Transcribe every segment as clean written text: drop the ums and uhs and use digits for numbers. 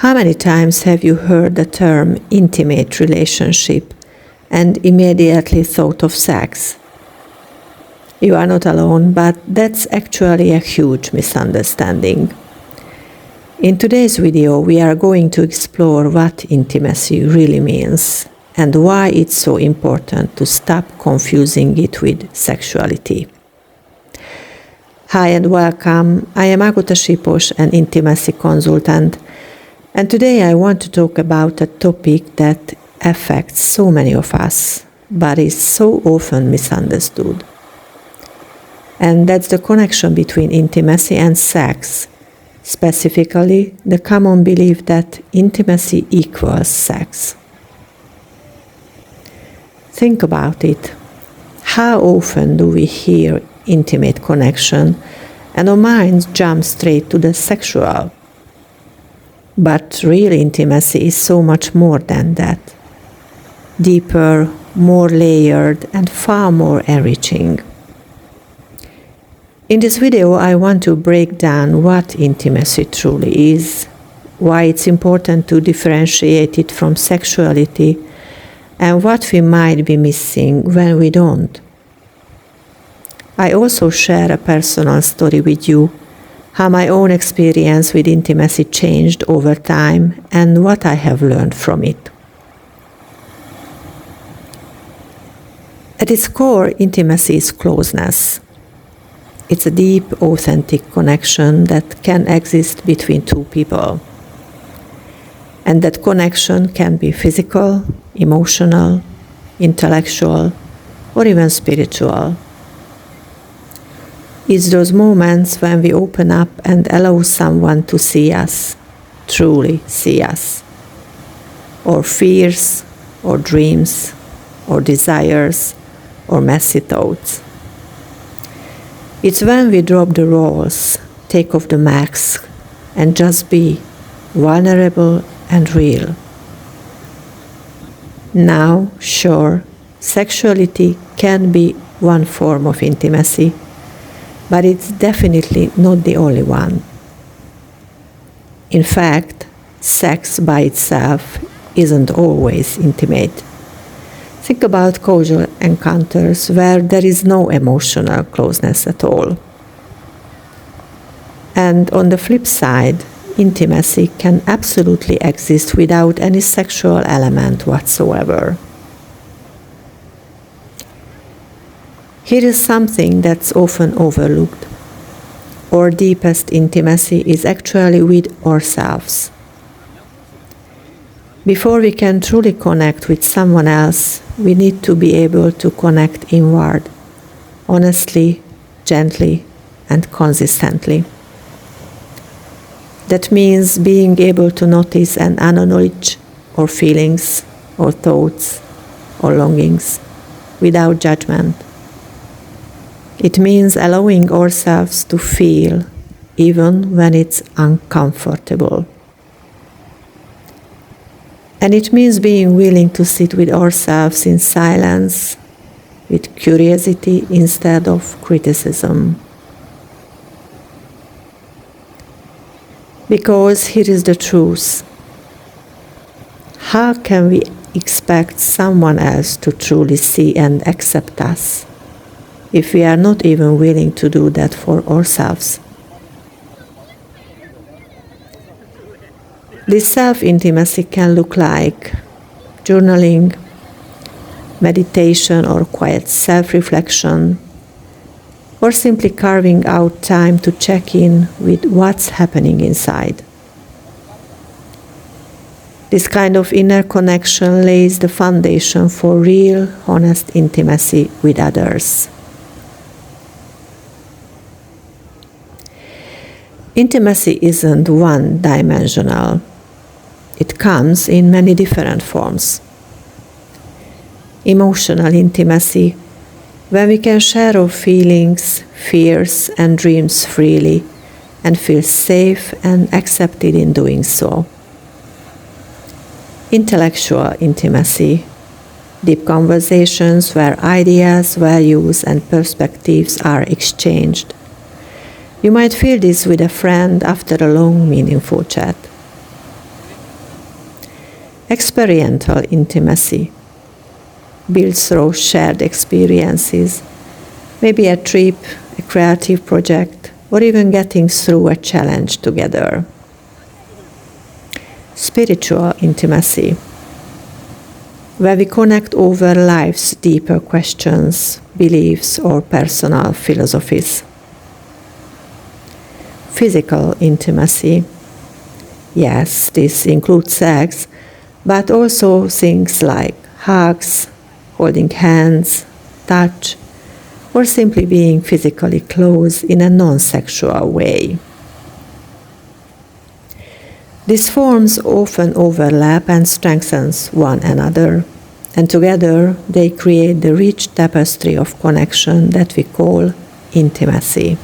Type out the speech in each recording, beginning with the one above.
How many times have you heard the term intimate relationship and immediately thought of sex? You are not alone, but that's actually a huge misunderstanding. In today's video, we are going to explore what intimacy really means and why it's so important to stop confusing it with sexuality. Hi and welcome. I am Agota Sipos, an intimacy consultant, and today I want to talk about a topic that affects so many of us, but is so often misunderstood. And that's the connection between intimacy and sex. Specifically, the common belief that intimacy equals sex. Think about it. How often do we hear intimate connection and our minds jump straight to the sexual? But real intimacy is so much more than that. Deeper, more layered, and far more enriching. In this video, I want to break down what intimacy truly is, why it's important to differentiate it from sexuality, and what we might be missing when we don't. I also share a personal story with you, how my own experience with intimacy changed over time and what I have learned from it. At its core, intimacy is closeness. It's a deep, authentic connection that can exist between two people. And that connection can be physical, emotional, intellectual, or even spiritual. It's those moments when we open up and allow someone to see us, truly see us. Our fears, or dreams, or desires, or messy thoughts. It's when we drop the roles, take off the mask, and just be vulnerable and real. Now, sure, sexuality can be one form of intimacy, but it's definitely not the only one. In fact, sex by itself isn't always intimate. Think about casual encounters where there is no emotional closeness at all. And on the flip side, intimacy can absolutely exist without any sexual element whatsoever. Here is something that's often overlooked. Our deepest intimacy is actually with ourselves. Before we can truly connect with someone else, we need to be able to connect inward, honestly, gently, and consistently. That means being able to notice and acknowledge our feelings, our thoughts, our longings, without judgment. It means allowing ourselves to feel, even when it's uncomfortable. And it means being willing to sit with ourselves in silence, with curiosity instead of criticism. Because here is the truth. How can we expect someone else to truly see and accept us if we are not even willing to do that for ourselves? This self-intimacy can look like journaling, meditation or quiet self-reflection, or simply carving out time to check in with what's happening inside. This kind of inner connection lays the foundation for real, honest intimacy with others. Intimacy isn't one-dimensional. It comes in many different forms. Emotional intimacy, when we can share our feelings, fears, and dreams freely and feel safe and accepted in doing so. Intellectual intimacy, deep conversations where ideas, values, and perspectives are exchanged. You might feel this with a friend after a long, meaningful chat. Experiential intimacy, built through shared experiences, maybe a trip, a creative project, or even getting through a challenge together. Spiritual intimacy, where we connect over life's deeper questions, beliefs, or personal philosophies. Physical intimacy, yes, this includes sex, but also things like hugs, holding hands, touch, or simply being physically close in a non-sexual way. These forms often overlap and strengthen one another, and together they create the rich tapestry of connection that we call intimacy.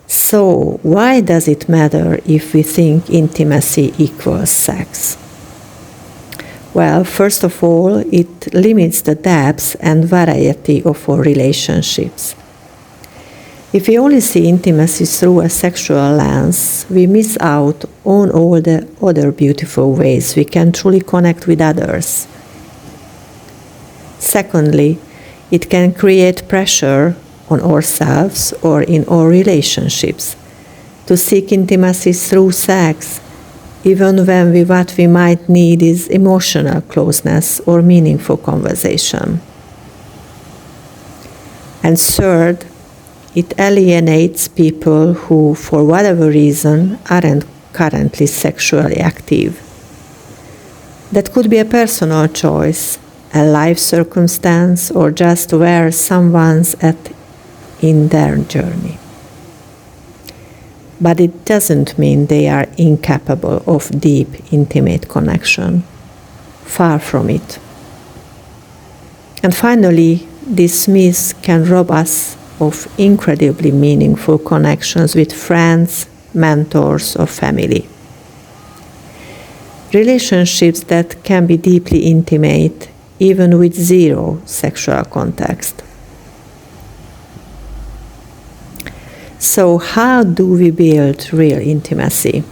So, why does it matter if we think intimacy equals sex? Well, first of all, it limits the depth and variety of our relationships. If we only see intimacy through a sexual lens, we miss out on all the other beautiful ways we can truly connect with others. Secondly, it can create pressure on ourselves or in our relationships to seek intimacy through sex, even when what we might need is emotional closeness or meaningful conversation. And third, it alienates people who, for whatever reason, aren't currently sexually active. That could be a personal choice, a life circumstance, or just where someone's at in their journey. But it doesn't mean they are incapable of deep, intimate connection. Far from it. And finally, this myth can rob us of incredibly meaningful connections with friends, mentors, or family. Relationships that can be deeply intimate, even with zero sexual context. So, how do we build real intimacy?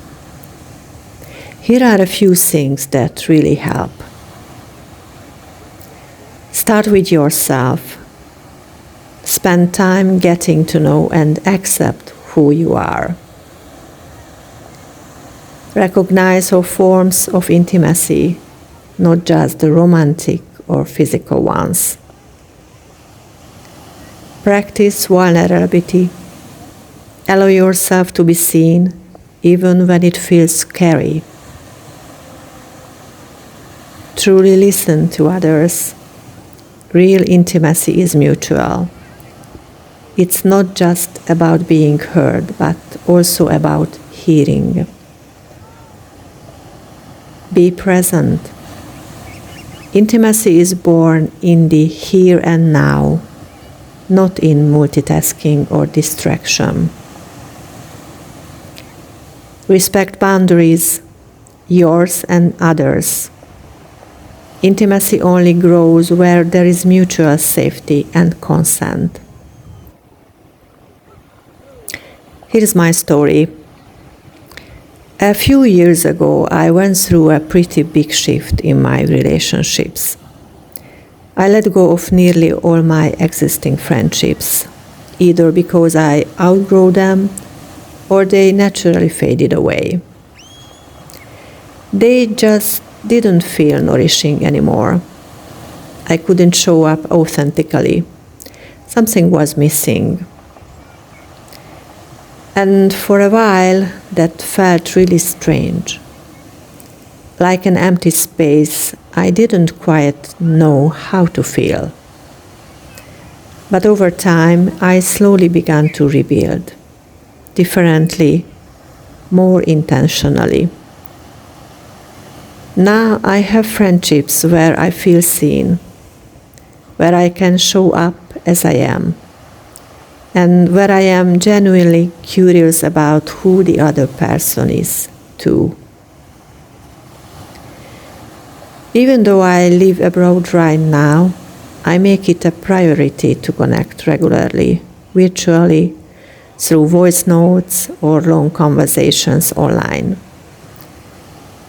Here are a few things that really help. Start with yourself. Spend time getting to know and accept who you are. Recognize all forms of intimacy, not just the romantic or physical ones. Practice vulnerability. Allow yourself to be seen, even when it feels scary. Truly listen to others. Real intimacy is mutual. It's not just about being heard, but also about hearing. Be present. Intimacy is born in the here and now, not in multitasking or distraction. Respect boundaries, yours and others. Intimacy only grows where there is mutual safety and consent. Here's my story. A few years ago, I went through a pretty big shift in my relationships. I let go of nearly all my existing friendships, either because I outgrew them or they naturally faded away. They just didn't feel nourishing anymore. I couldn't show up authentically. Something was missing. And for a while, that felt really strange. Like an empty space, I didn't quite know how to feel. But over time, I slowly began to rebuild. Differently, more intentionally. Now I have friendships where I feel seen, where I can show up as I am, and where I am genuinely curious about who the other person is, too. Even though I live abroad right now, I make it a priority to connect regularly, virtually, through voice notes or long conversations online.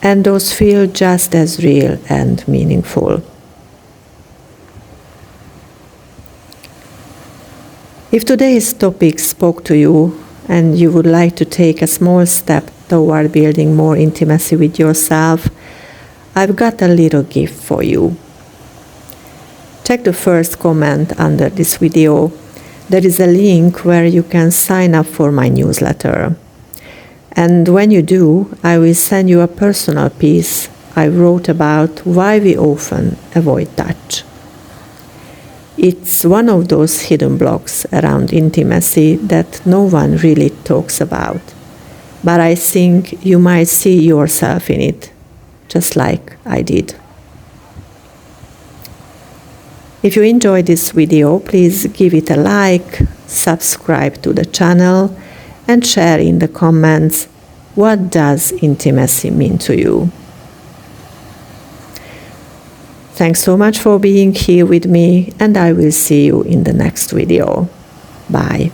And those feel just as real and meaningful. If today's topic spoke to you and you would like to take a small step toward building more intimacy with yourself, I've got a little gift for you. Check the first comment under this video. There is a link where you can sign up for my newsletter. And when you do, I will send you a personal piece I wrote about why we often avoid touch. It's one of those hidden blocks around intimacy that no one really talks about. But I think you might see yourself in it, just like I did. If you enjoyed this video, please give it a like, subscribe to the channel, and share in the comments, what does intimacy mean to you? Thanks so much for being here with me, and I will see you in the next video. Bye.